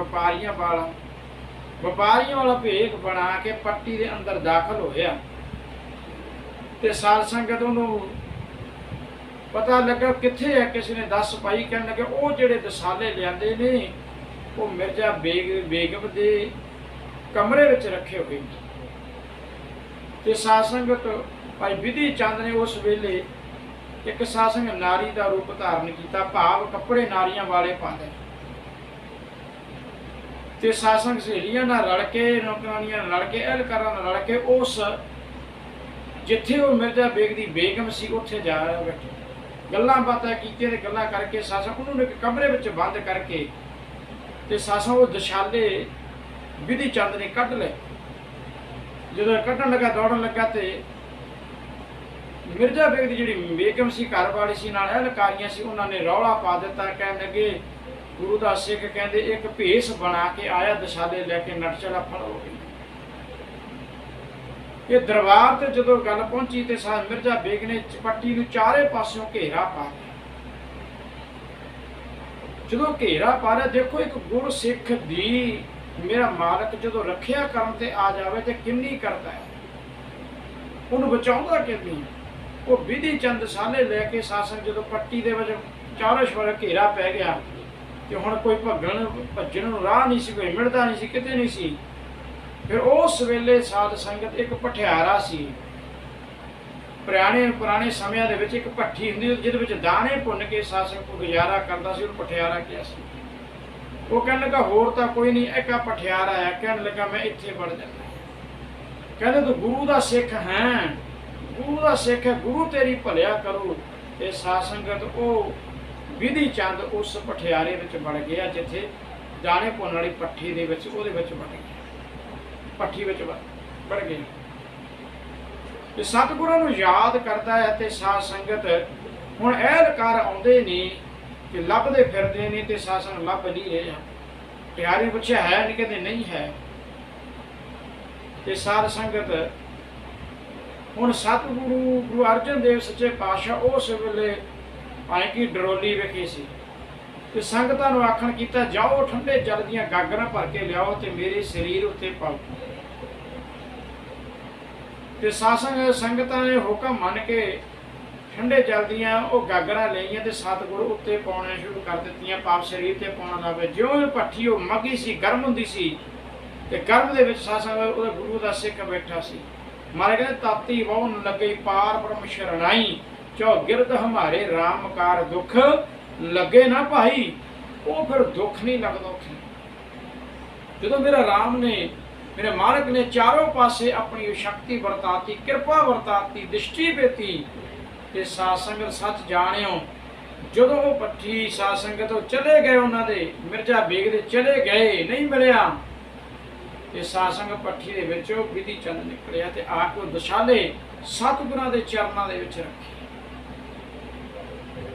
ਵਪਾਰੀਆਂ ਵਾਲਾ ਭੇਖ ਬਣਾ ਕੇ ਪੱਟੀ ਦੇ ਅੰਦਰ ਦਾਖਲ ਹੋਇਆ। ਤੇ ਸਾਧ ਸੰਗਤ ਉਹਨੂੰ ਪਤਾ ਲੱਗਾ ਕਿੱਥੇ ਹੈ, ਕਿਸੇ ਨੇ ਦੱਸ ਪਾਈ। ਕਹਿਣ ਲੱਗੇ ਉਹ ਜਿਹੜੇ ਦਸ਼ਾਲੇ ਲਿਆਂਦੇ ਨੇ ਉਹ ਮਿਰਜ਼ਾ ਬੇਗਮ ਦੇ ਕਮਰੇ ਵਿੱਚ ਰੱਖੇ ਹੋਏ ਨੇ। ਤੇ ਸਾਧ ਸੰਗਤ ਭਾਈ ਵਿਧੀ ਚੰਦ ਨੇ ਉਸ ਵੇਲੇ ਇੱਕ ਸਾਧ ਸੰਗਤ ਨਾਰੀ ਦਾ ਰੂਪ ਧਾਰਨ ਕੀਤਾ, ਭਾਵ ਕੱਪੜੇ ਨਾਰੀਆਂ ਵਾਲੇ ਪਾਉਂਦੇ। ਤੇ ਸਾਧ ਸੰਗਤ ਸਹੇਲੀਆਂ ਨਾਲ ਰਲ ਕੇ, ਨੌਕਰਾਨੀਆਂ ਨਾਲ ਰਲ ਕੇ, ਅਹਿਲਕਾਰਾਂ ਨਾਲ ਰਲ ਕੇ ਉਸ ਜਿੱਥੇ ਉਹ ਮਿਰਜ਼ਾ ਬੇਗ ਦੀ ਬੇਗਮ ਸੀ ਉੱਥੇ ਜਾ ਬੈਠੇ, ਗੱਲਾਂ ਬਾਤਾਂ ਕੀਤੀਆਂ ਤੇ ਗੱਲਾਂ ਕਰਕੇ ਸਾਧ ਸੰਗਤ ਉਹਨੂੰ ਇੱਕ ਕਮਰੇ ਵਿੱਚ ਬੰਦ ਕਰਕੇ ਤੇ ਸਾਧ ਸੰਗਤ ਉਹ ਦਸ਼ਾਲੇ ਵਿਧੀ ਚੰਦ ਨੇ ਕੱਢ ਲਏ। ਜਦੋਂ ਕੱਢਣ ਲੱਗਾ, ਦੌੜਨ ਲੱਗਾ ਤੇ ਮਿਰਜ਼ਾ ਬੇਗ ਦੀ ਜਿਹੜੀ ਬੇਗਮ ਸੀ, ਘਰ ਵਾਲੀ ਸੀ, ਨਾਲ ਅਹਿਲਕਾਰੀਆਂ ਸੀ, ਉਹਨਾਂ ਨੇ ਰੌਲਾ ਪਾ ਦਿੱਤਾ। ਕਹਿਣ ਲੱਗੇ ਗੁਰੂ ਦਾ ਸਿੱਖ ਕਹਿੰਦੇ ਇੱਕ ਭੇਸ ਬਣਾ ਕੇ ਆਇਆ, ਦਸ਼ਾਲੇ ਲੈ ਕੇ ਨੱਠ ਚਲਾ, ਫੜੋ। ਇਹ ਦਰਬਾਰ ਤੇ ਜਦੋਂ ਗੱਲ ਪਹੁੰਚੀ ਤੇ ਸਾਧ ਮਿਰਜ਼ਾ ਬੇਗ ਨੇ ਪੱਟੀ ਨੂੰ ਚਾਰੇ ਪਾਸਿਓਂ ਘੇਰਾ ਪਾ ਲਿਆ। ਜਦੋਂ ਘੇਰਾ ਪਾ ਲਿਆ, ਦੇਖੋ ਇੱਕ ਗੁਰ ਸਿੱਖ ਦੀ ਮੇਰਾ ਮਾਲਕ ਜਦੋਂ ਰੱਖਿਆ ਕਰਨ ਤੇ ਆ ਜਾਵੇ ਤੇ ਕਿੰਨੀ ਕਰਦਾ ਹੈ, ਉਹਨੂੰ ਬਚਾਉਂਦਾ ਕਿੰਨੀ। ਉਹ ਵਿਧੀ ਚੰਦ ਦਸ਼ਾਲੇ ਲੈ ਕੇ ਸਾਸਨ ਜਦੋਂ ਪੱਟੀ ਦੇ ਵਿੱਚ ਚਾਰੋਂ ਛੋਰੇ ਘੇਰਾ ਪੈ ਗਿਆ ਤੇ ਹੁਣ ਕੋਈ ਭੱਜਣ ਨੂੰ ਰਾਹ ਨਹੀਂ ਸੀ, ਕੋਈ ਮਿਲਦਾ ਨਹੀਂ ਸੀ, ਕਿਤੇ ਨਹੀਂ ਸੀ। ਫਿਰ ਉਸ ਵੇਲੇ ਸਾਧ ਸੰਗਤ ਇੱਕ ਪਠਿਆਰਾ ਸੀ। ਪੁਰਾਣੇ ਸਮਿਆਂ ਦੇ ਵਿੱਚ ਇੱਕ ਭੱਠੀ ਹੁੰਦੀ ਜਿਹਦੇ ਵਿੱਚ ਦਾਣੇ ਭੁੰਨ ਕੇ ਸਾਧ ਸੰਗਤ ਗੁਜ਼ਾਰਾ ਕਰਦਾ ਸੀ, ਉਹਨੂੰ ਪਠਿਆਰਾ ਕਿਹਾ ਸੀ। ਉਹ ਕਹਿਣ ਲੱਗਾ ਹੋਰ ਤਾਂ ਕੋਈ ਨਹੀਂ, ਇੱਕ ਪਠਿਆਰਾ ਆਇਆ। ਕਹਿਣ ਲੱਗਾ ਮੈਂ ਇੱਥੇ ਵੜ ਜਾਂਦਾ। ਕਹਿੰਦੇ ਤੂੰ ਗੁਰੂ ਦਾ ਸਿੱਖ ਹੈ, ਗੁਰੂ ਦਾ ਸਿੱਖ ਹੈ, ਗੁਰੂ ਤੇਰੀ ਭਲਿਆ ਕਰੂ। ਤੇ ਸਾਧ ਸੰਗਤ ਉਹ ਵਿਧੀ ਚੰਦ ਉਸ ਪਠਿਆਰੇ ਵਿੱਚ ਵੜ ਗਿਆ ਜਿੱਥੇ ਦਾਣੇ ਭੁੰਨਣ ਵਾਲੀ ਭੱਠੀ ਦੇ ਵਿੱਚ, ਉਹਦੇ ਵਿੱਚ ਵੜ ਗਿਆ, ਭੱਠੀ ਵਿੱਚ ਵੜ ਗਏ। ਤੇ ਸਤਿਗੁਰਾਂ ਨੂੰ ਯਾਦ ਕਰਦਾ ਹੈ। ਤੇ ਸਾਧ ਸੰਗਤ ਹੁਣ ਅਹਿਲਕਾਰ ਆਉਂਦੇ ਨੇ ਕਿ ਲੱਭਦੇ ਫਿਰਦੇ ਨੇ ਤੇ ਸਾਧ ਸੰਗਤ ਲੱਭ ਨਹੀਂ ਰਹੇ। ਪਠਿਆਰੇ ਪੁੱਛਿਆ ਹੈ ਨਹੀਂ, ਕਹਿੰਦੇ ਨਹੀਂ ਹੈ। ਤੇ ਸਾਧ ਸੰਗਤ ਹੁਣ ਸਤਿਗੁਰੂ ਗੁਰੂ ਅਰਜਨ ਦੇਵ ਸੱਚੇ ਪਾਤਸ਼ਾਹ ਉਸ ਵੇਲੇ ਆਏ ਕਿ ਡਰੋਲੀ ਵਿਖੇ ਸੀ ਤੇ ਸੰਗਤਾਂ ਨੂੰ ਆਖਣ ਕੀਤਾ, ਜਾਓ ਠੰਡੇ ਜਲ ਦੀਆਂ ਗਾਗਰਾਂ ਭਰ ਕੇ ਲਿਆਓ ਤੇ ਮੇਰੇ ਸਰੀਰ ਉੱਤੇ ਪਾਓ। ਤੇ ਸਾਸੰਗ ਸੰਗਤਾਂ ਨੇ ਹੁਕਮ ਮੰਨ ਕੇ ਠੰਡੇ ਜਲ ਦੀਆਂ ਉਹ ਗਾਗਰਾਂ ਲਈਆਂ ਤੇ ਸਤਿਗੁਰੂ ਉੱਤੇ ਪਾਉਣੀਆਂ ਸ਼ੁਰੂ ਕਰ ਦਿੱਤੀਆਂ, ਪਾਪ ਸਰੀਰ ਤੇ ਪਾਉਣ ਲੱਗ ਪਏ। ਜਿਉਂ ਭੱਠੀ ਉਹ ਮੱਗੀ ਸੀ, ਗਰਮ ਹੁੰਦੀ ਸੀ, ਤੇ ਗਰਮ ਦੇ ਵਿੱਚ ਸਾਸੰਗ ਉਹਦਾ ਗੁਰੂ ਦਾ ਸਿੱਖ ਬੈਠਾ ਸੀ। ਮਾਰੇ ਕਹਿੰਦੇ, ਤਾਤੀ ਵਾਹੁਣ ਲੱਗੇ ਪਾਰ ਬ੍ਰਹਮ ਸ਼ਰਣਾਈ, ਚੌਗਿਰਦ ਹਮਾਰੇ ਰਾਮਕਾਰ ਦੁੱਖ ਲੱਗੇ ਨਾ ਭਾਈ। ਉਹ ਫਿਰ ਦੁੱਖ ਨਹੀਂ ਲੱਗਦਾ ਉੱਥੇ। ਜਦੋਂ ਮੇਰਾ ਰਾਮ ਨੇ, ਮੇਰੇ ਮਾਲਕ ਨੇ ਚਾਰੋਂ ਪਾਸੇ ਆਪਣੀ ਸ਼ਕਤੀ ਵਰਤਾਤੀ, ਕਿਰਪਾ ਵਰਤਾਤੀ, ਦ੍ਰਿਸ਼ਟੀ ਦੇਤੀ ਤੇ ਸਾਧ ਸੰਗਤ ਸੱਚ ਜਾਣਿਓ। ਜਦੋਂ ਉਹ ਪੱਠੀ ਸਾਧ ਸੰਗਤ ਉਹ ਚਲੇ ਗਏ, ਉਹਨਾਂ ਦੇ ਮਿਰਜ਼ਾ ਬੇਗ ਦੇ ਚਲੇ ਗਏ, ਨਹੀਂ ਮਿਲਿਆ ਤੇ ਸਾਧ ਸੰਗਤ ਪੱਠੀ ਦੇ ਵਿੱਚੋਂ ਵਿਧੀ ਚੰਦ ਨਿਕਲਿਆ ਤੇ ਆ ਕੇ ਉਹ ਦਸ਼ਾਲੇ ਸਤਿਗੁਰਾਂ ਦੇ ਚਰਨਾਂ ਦੇ ਵਿੱਚ ਰੱਖੇ।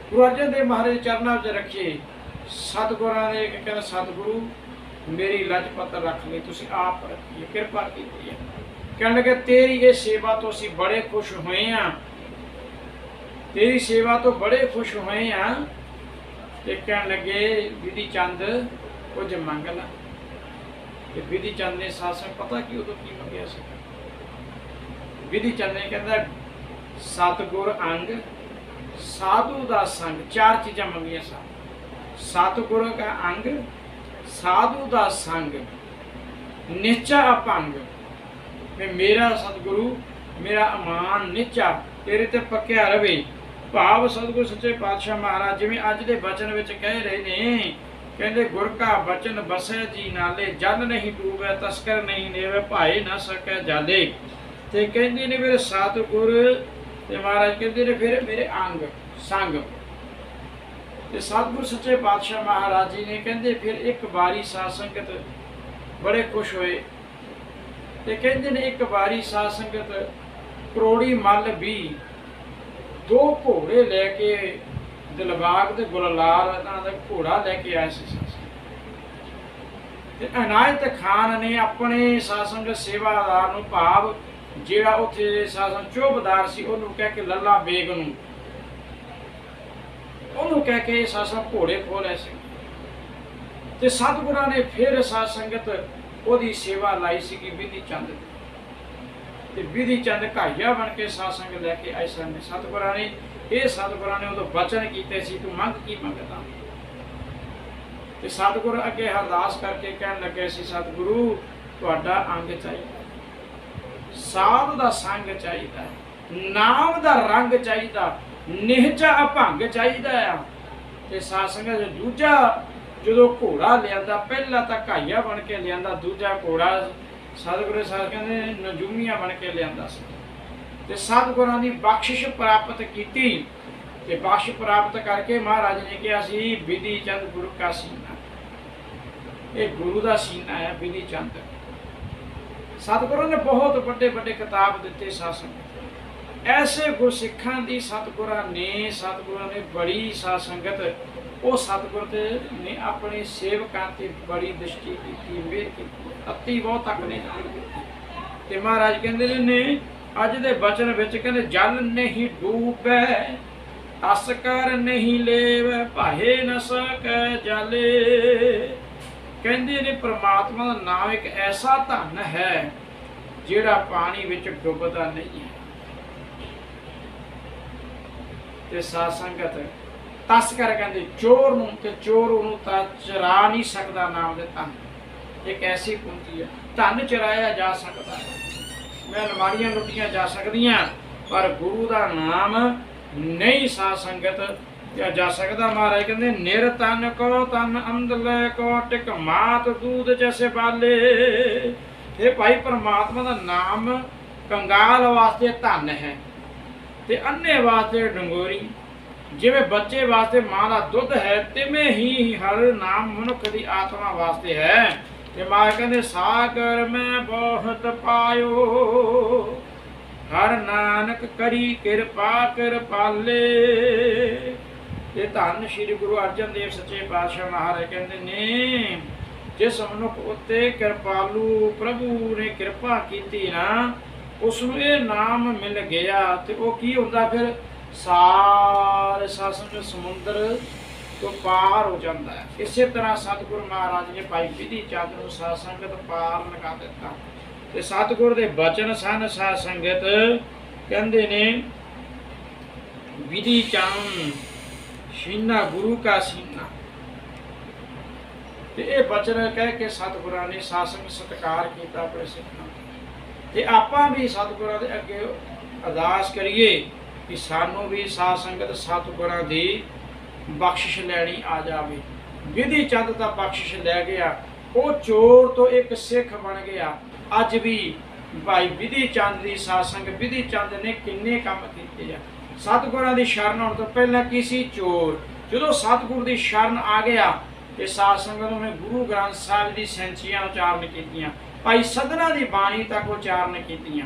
ਗੁਰੂ ਅਰਜਨ ਦੇਵ ਮਹਾਰਾਜ ਦੇ ਚਰਨਾਂ ਵਿੱਚ ਰੱਖੇ। ਸਤਿਗੁਰਾਂ ਨੇ ਕਹਿੰਦਾ, ਸਤਿਗੁਰੂ ਮੇਰੀ ਲਜਪਤ ਰੱਖ ਲਈ, ਤੁਸੀਂ ਆਪ ਰੱਖੀ, ਕਿਰਪਾ ਕੀਤੀ ਹੈ। ਕਹਿਣ ਲੱਗੇ, ਤੇਰੀ ਇਹ ਸੇਵਾ ਤੋਂ ਅਸੀਂ ਬੜੇ ਖੁਸ਼ ਹੋਏ ਹਾਂ, ਤੇਰੀ ਸੇਵਾ ਤੋਂ ਬੜੇ ਖੁਸ਼ ਹੋਏ ਹਾਂ। ਤੇ ਕਹਿਣ ਲੱਗੇ, ਵਿਧੀ ਚੰਦ ਕੁਝ ਮੰਗ ਲਾ। ਤੇ ਵਿਧੀ ਚੰਦ ਨੇ ਸਾਸਨ ਪਤਾ ਕੀ ਉਦੋਂ ਕੀ ਮੰਗਿਆ ਸੀ। ਵਿਧੀ ਚੰਦ ਨੇ ਕਹਿੰਦਾ, ਸਤਿਗੁਰ ਅੰਗ, ਸਾਧੂ ਦਾ ਸੰਗ, ਚਾਰ ਚੀਜ਼ਾਂ ਮੰਗੀਆਂ ਸਨ। ਸਤਿਗੁਰ ਦਾ ਅੰਗ, ਸਾਧੂ ਦਾ ਸੰਗ, ਨਿਚਾ ਅਪੰਗ। ਤੇ ਮੇਰਾ ਸਤਿਗੁਰੂ, ਮੇਰਾ ਅਮਾਨ ਨਿਚਾ ਤੇਰੇ ਤੇ ਪੱਕਿਆ ਰਵੇ। ਭਾਵ ਸਤਿਗੁਰੂ ਸੱਚੇ ਪਾਤਸ਼ਾਹ ਮਹਾਰਾਜ ਜਿਵੇਂ ਅੱਜ ਦੇ ਬਚਨ ਵਿੱਚ ਕਹਿ ਰਹੇ ਨੇ, ਕਹਿੰਦੇ, ਗੁਰ ਕਾ ਬਚਨ ਬਸੈ ਜੀ ਨਾਲੇ, ਜਲ ਨਹੀਂ ਡੂਬੈ ਤਸਕਰ ਨਹੀਂ ਨੇਵੇ, ਭਾਏ ਨਾ ਸਕੈ ਜਾਲੇ। ਤੇ ਕਹਿੰਦੇ ਨੇ ਮੇਰੇ ਸਤਿਗੁਰ ਤੇ ਮਹਾਰਾਜ ਕਹਿੰਦੇ ਨੇ ਫਿਰ ਮੇਰੇ ਅੰਗ ਸੰਗ। ਤੇ ਸਤਿਗੁਰੂ ਸੱਚੇ ਪਾਤਸ਼ਾਹ ਮਹਾਰਾਜ ਜੀ ਨੇ ਕਹਿੰਦੇ ਫਿਰ ਇੱਕ ਵਾਰੀ ਸਾਧ ਸੰਗਤ ਬੜੇ ਖੁਸ਼ ਹੋਏ ਤੇ ਕਹਿੰਦੇ ਨੇ ਇੱਕ ਵਾਰੀ ਸਾਧ ਸੰਗਤ ਕਰੋੜੀ ਮੱਲ ਵੀ 2 ਘੋੜੇ ਲੈ ਕੇ ਦਿਲਬਾਗ ਦੇ ਗੁਲਲਾਲ ਇਹਨਾਂ ਦਾ ਘੋੜਾ ਲੈ ਕੇ ਆਏ ਸੀ। ਤੇ ਅਨਾਇਤ ਖਾਨ ਨੇ ਆਪਣੇ ਸਾਧ ਸੰਗਤ ਸੇਵਾਦਾਰ ਨੂੰ, ਭਾਵ ਜਿਹੜਾ ਉੱਥੇ ਸਾਸਨ ਚੌਬਦਾਰ ਸੀ, ਉਹਨੂੰ ਕਹਿ ਕੇ, ਲੱਲਾ ਬੇਗ ਨੂੰ, ਉਹਨੂੰ ਕਹਿ ਕੇ ਸਾਸਨ ਘੋੜੇ ਖੋਲੇ ਸੀ। ਤੇ ਸਤਿਗੁਰਾਂ ਨੇ ਫਿਰ ਸਾਧ ਸੰਗਤ ਉਹਦੀ ਸੇਵਾ ਲਾਈ ਸੀ ਕਿ ਵਿਧੀ ਚੰਦ। ਤੇ ਵਿਧੀ ਚੰਦ ਘਾਈਆ ਬਣ ਕੇ ਸਾਧ ਸੰਗਤ ਲੈ ਕੇ ਆਏ ਸਨ। ਸਤਿਗੁਰਾਂ ਨੇ ਉਦੋਂ ਬਚਨ ਕੀਤੇ ਸੀ, ਤੂੰ ਮੰਗ ਕੀ ਮੰਗਦਾ। ਤੇ ਸਤਿਗੁਰ ਅੱਗੇ ਅਰਦਾਸ ਕਰਕੇ ਕਹਿਣ ਲੱਗੇ ਸੀ, ਸਤਿਗੁਰੂ ਤੁਹਾਡਾ ਅੰਗ ਚਾਹੀਦਾ, ਸਾਧ ਦਾ ਸੰਗ ਚਾਹੀਦਾ, ਨਾਮ ਦਾ ਰੰਗ ਚਾਹੀਦਾ, ਨਿਹਚਾ ਅਭੰਗ ਚਾਹੀਦਾ ਆ। ਤੇ ਸਾਧ ਸੰਗਤ ਦੂਜਾ ਜਦੋਂ ਘੋੜਾ ਲਿਆਂਦਾ, ਪਹਿਲਾਂ ਤਾਂ ਘਾਈਆ ਬਣ ਕੇ ਲਿਆਂਦਾ, ਦੂਜਾ ਘੋੜਾ ਸਤਿਗੁਰੂ ਸਾਹਿਬ ਕਹਿੰਦੇ ਨਜੂਮੀਆਂ ਬਣ ਕੇ ਲਿਆਂਦਾ ਸੀ। ਤੇ ਸਤਿਗੁਰਾਂ ਦੀ ਬਖਸ਼ਿਸ਼ ਪ੍ਰਾਪਤ ਕੀਤੀ। ਤੇ ਬਖਸ਼ ਪ੍ਰਾਪਤ ਕਰਕੇ ਮਹਾਰਾਜ ਨੇ ਕਿਹਾ ਸੀ, ਵਿਧੀ ਚੰਦ ਗੁਰੂ ਕਾ ਸੀਨਾ, ਇਹ ਗੁਰੂ ਦਾ ਸੀਨਾ ਹੈ ਵਿਧੀ ਚੰਦ। ਸਤਿਗੁਰਾਂ ਨੇ ਬਹੁਤ ਵੱਡੇ ਵੱਡੇ ਕਿਤਾਬ ਦਿੱਤੇ ਸਾਸਨ। ਐਸੇ ਗੁਰਸਿੱਖਾਂ ਦੀ ਸਤਿਗੁਰਾਂ ਨੇ ਬੜੀ ਸਾਧ ਸੰਗਤ, ਉਹ ਸਤਿਗੁਰ ਤੇ ਨੇ ਆਪਣੇ ਸੇਵਕਾਂ ਤੇ ਬੜੀ ਦ੍ਰਿਸ਼ਟੀ ਕੀਤੀ, ਮਿਹਰ ਕੀਤੀ, ਅਤੀ ਬਹੁਤ ਤੱਕ ਨਹੀਂ। ਤੇ ਮਹਾਰਾਜ ਕਹਿੰਦੇ ਨੇ ਅੱਜ ਦੇ ਬਚਨ ਵਿੱਚ, ਕਹਿੰਦੇ, ਜਲ ਨਹੀਂ ਡੂਬੈ ਤਸਕਰ ਨਹੀਂ ਲੇਵੈ, ਭਾਏ ਨਾ ਸਕੈ ਜਾਲੇ। ਕਹਿੰਦੇ ਨੇ ਪ੍ਰਮਾਤਮਾ ਦਾ ਨਾਮ ਇੱਕ ਐਸਾ ਧਨ ਹੈ ਜਿਹੜਾ ਪਾਣੀ ਵਿੱਚ ਡੁੱਬਦਾ ਨਹੀਂ ਹੈ। ਤੇ ਸਾਧ ਸੰਗਤ ਤਸਕਰ ਕਹਿੰਦੇ ਚੋਰ ਨੂੰ, ਤੇ ਚੋਰ ਉਹਨੂੰ ਤਾਂ ਚਰਾ ਨਹੀਂ ਸਕਦਾ। ਨਾਮ ਦੇ ਧਨ ਇੱਕ ਐਸੀ ਪੂੰਜੀ ਹੈ, ਧਨ ਚਰਾਇਆ ਜਾ ਸਕਦਾ ਹੈ, ਮੈਂ ਅਲਮਾਰੀਆਂ ਲੁੱਟੀਆਂ ਜਾ ਸਕਦੀਆਂ, ਪਰ ਗੁਰੂ ਦਾ ਨਾਮ ਨਹੀਂ ਸਾਧ ਸੰਗਤ ਜਾ ਸਕਦਾ। ਮਹਾਰਾਜ ਕਹਿੰਦੇ, ਨਿਰ ਤਨ ਕੋ ਤਨ ਅੰਦਲੇ ਕੋ ਟਿਕ ਮਾਤ ਦੂਧ ਜੈਸੇ ਬਾਲੇ। ਇਹ ਭਾਈ ਪਰਮਾਤਮਾ ਦਾ ਨਾਮ ਕੰਗਾਲ ਵਾਸਤੇ ਧਨ ਹੈ ਤੇ ਅੰਨੇ ਵਾਸਤੇ ਡੰਗੋਰੀ। ਜਿਵੇਂ ਬੱਚੇ ਵਾਸਤੇ ਮਾਂ ਦਾ ਦੁੱਧ ਹੈ, ਤਿਵੇਂ ਹੀ ਹਰ ਨਾਮ ਮਨੁੱਖ ਦੀ ਆਤਮਾ ਵਾਸਤੇ ਹੈ। ਤੇ ਮਾਂ ਕਹਿੰਦੇ, ਸਾਗਰ ਮੈਂ ਬਹੁਤ ਪਾਇਓ, ਹਰ ਨਾਨਕ ਕਰੀ ਕਿਰਪਾ ਕਿਰਪਾਲੇ। ਇਹ ਧੰਨ ਸ਼੍ਰੀ ਗੁਰੂ ਅਰਜਨ ਦੇਵ ਸੱਚੇ ਪਾਤਸ਼ਾਹ ਮਹਾਰਾਜ ਕਹਿੰਦੇ ਨੇ, ਜਿਸ ਮਨੁੱਖ ਉੱਤੇ ਕਿਰਪਾਲੂ ਪ੍ਰਭੂ ਨੇ ਕਿਰਪਾ ਕੀਤੀ ਨਾ, ਉਸ ਨੂੰ ਇਹ ਨਾਮ ਮਿਲ ਗਿਆ ਤੇ ਉਹ ਕੀ ਹੁੰਦਾ ਫਿਰ ਸਾਰੇ ਸਾਸਨ ਸਮੁੰਦਰ ਤੋਂ ਪਾਰ ਹੋ ਜਾਂਦਾ ਹੈ। ਇਸੇ ਤਰ੍ਹਾਂ ਸਤਿਗੁਰੂ ਮਹਾਰਾਜ ਨੇ ਭਾਈ ਵਿਧੀ ਚੰਦ ਨੂੰ ਸਾਧ ਸੰਗਤ ਪਾਰ ਲਗਾ ਦਿੱਤਾ ਤੇ ਸਤਿਗੁਰ ਦੇ ਬਚਨ ਸਨ ਸਾਧ ਸੰਗਤ ਕਹਿੰਦੇ ਨੇ ਵਿਧੀ ਚੰਦ ਸੀਨਾ ਗੁਰੂ ਕਾ ਸੀਨਾ। ਤੇ ਇਹ ਬਚਨ ਕਹਿ ਕੇ ਸਤਿਗੁਰਾਂ ਨੇ ਸਾਸੰਗ ਸਤਿਕਾਰ ਕੀਤਾ ਆਪਣੇ ਸਿੱਖਾਂ ਤੇ ਆਪਾਂ ਵੀ ਸਤਿਗੁਰਾਂ ਦੇ ਅੱਗੇ ਅਰਦਾਸ ਕਰੀਏ ਕਿ ਸਾਨੂੰ ਵੀ ਸਾਧ ਸੰਗਤ ਸਤਿਗੁਰਾਂ ਦੀ ਬਖਸ਼ਿਸ਼ ਲੈਣੀ ਆ ਜਾਵੇ। ਵਿਧੀ ਚੰਦ ਤਾਂ ਬਖਸ਼ਿਸ਼ ਲੈ ਗਿਆ, ਉਹ ਚੋਰ ਤੋਂ ਇੱਕ ਸਿੱਖ ਬਣ ਗਿਆ। ਅੱਜ ਵੀ ਭਾਈ ਵਿਧੀ ਚੰਦ ਦੀ ਸਾਧ ਸੰਗਤ ਵਿਧੀ ਚੰਦ ਨੇ ਕਿੰਨੇ ਕੰਮ ਕੀਤੇ ਆ। ਸਤਿਗੁਰਾਂ ਦੀ ਸ਼ਰਨ ਆਉਣ ਤੋਂ ਪਹਿਲਾਂ ਕੀ ਸੀ? ਚੋਰ। ਜਦੋਂ ਸਤਿਗੁਰ ਦੀ ਸ਼ਰਨ ਆ ਗਿਆ ਤੇ ਸਾਧ ਸੰਗਤ ਨੇ ਗੁਰੂ ਗ੍ਰੰਥ ਸਾਹਿਬ ਦੀ ਸੈਂਚੀਆਂ ਉਚਾਰਨ ਕੀਤੀਆਂ, ਭਾਈ ਸਧਨਾ ਦੀ ਬਾਣੀ ਤੱਕ ਉਚਾਰਨ ਕੀਤੀਆਂ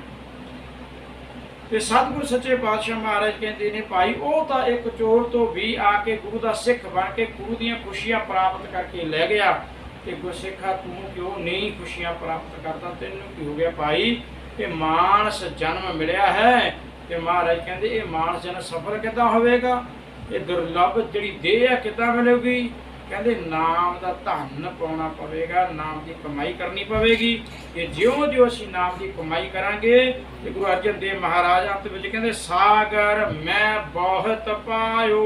ਤੇ ਸਤਿਗੁਰ ਸੱਚੇ ਪਾਤਸ਼ਾਹ ਮਹਾਰਾਜ ਕਹਿੰਦੇ ਨੇ ਭਾਈ ਉਹ ਤਾਂ ਇੱਕ ਚੋਰ ਤੋਂ ਵੀ ਆ ਕੇ ਗੁਰੂ ਦਾ ਸਿੱਖ ਬਣ ਕੇ ਗੁਰੂ ਦੀਆਂ ਖੁਸ਼ੀਆਂ ਪ੍ਰਾਪਤ ਕਰਕੇ ਲੈ ਗਿਆ ਤੇ ਗੁਰਸਿੱਖਾ ਤੂੰ ਕਿਉਂ ਨਹੀਂ ਖੁਸ਼ੀਆਂ ਪ੍ਰਾਪਤ ਕਰਦਾ? ਤੈਨੂੰ ਕੀ ਹੋ ਗਿਆ ਭਾਈ? ਇਹ ਮਾਨਸ ਜਨਮ ਮਿਲਿਆ ਹੈ। ਤੇ ਮਹਾਰਾਜ ਕਹਿੰਦੇ ਇਹ ਮਾਨਸ ਜਨਮ ਸਫਲ ਕਿੱਦਾਂ ਹੋਵੇਗਾ? ਇਹ ਦੁਰਲਭ ਜਿਹੜੀ ਦੇਹ ਹੈ ਕਿੱਦਾਂ ਮਿਲੇਗੀ? ਕਹਿੰਦੇ ਨਾਮ ਦਾ ਧਨ ਪਾਉਣਾ ਪਵੇਗਾ, ਨਾਮ ਦੀ ਕਮਾਈ ਕਰਨੀ ਪਵੇਗੀ। ਕਿ ਜਿਉਂ-ਜਿਉਂ ਅਸੀਂ ਨਾਮ ਦੀ ਕਮਾਈ ਕਰਾਂਗੇ ਤੇ ਗੁਰੂ ਅਰਜਨ ਦੇਵ ਮਹਾਰਾਜ ਅੰਤ ਵਿੱਚ ਕਹਿੰਦੇ ਸਾਗਰ ਮੈਂ ਬਹੁਤ ਪਾਇਓ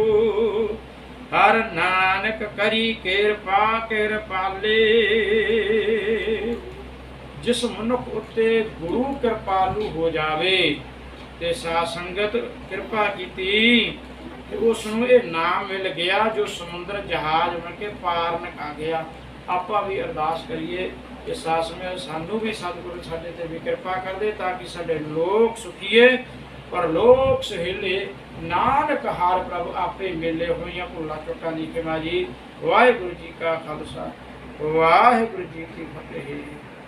ਹਰ ਨਾਨਕ ਕਰੀ ਕਿਰਪਾ ਕਿਰਪਾਲੇ। ਜਿਸ ਮਨੁੱਖ ਉੱਤੇ ਗੁਰੂ ਕਿਰਪਾਲੂ ਹੋ ਜਾਵੇ ਤੇ ਸਾਧ ਸੰਗਤ ਕਿਰਪਾ ਕੀਤੀ ਤੇ ਉਸ ਨੂੰ ਇਹ ਨਾਮ ਮਿਲ ਗਿਆ ਜੋ ਸਮੁੰਦਰ ਜਹਾਜ਼ ਬਣ ਕੇ ਪਾਰ ਲੰਘਾ ਗਿਆ। ਆਪਾਂ ਵੀ ਅਰਦਾਸ ਕਰੀਏ ਕਿ ਸਾਧ ਸੰਗਤ ਸਾਨੂੰ ਵੀ ਸਤਿਗੁਰੂ ਸਾਡੇ ਤੇ ਵੀ ਕਿਰਪਾ ਕਰਦੇ ਤਾਂ ਕਿ ਸਾਡੇ ਲੋਕ ਸੁਖੀਏ ਪਰ ਲੋਕ ਸਹਿਲੇ। ਨਾਨਕ ਹਰ ਪ੍ਰਭ ਆਪੇ ਮੇਲੇ ਹੋਈਆਂ ਭੁੱਲਾਂ ਚੁੱਕਾਂ ਦੀ ਖਿਮਾ ਜੀ। ਵਾਹਿਗੁਰੂ ਜੀ ਕਾ ਖਾਲਸਾ ਵਾਹਿਗੁਰੂ ਜੀ ਕੀ ਫਤਿਹ।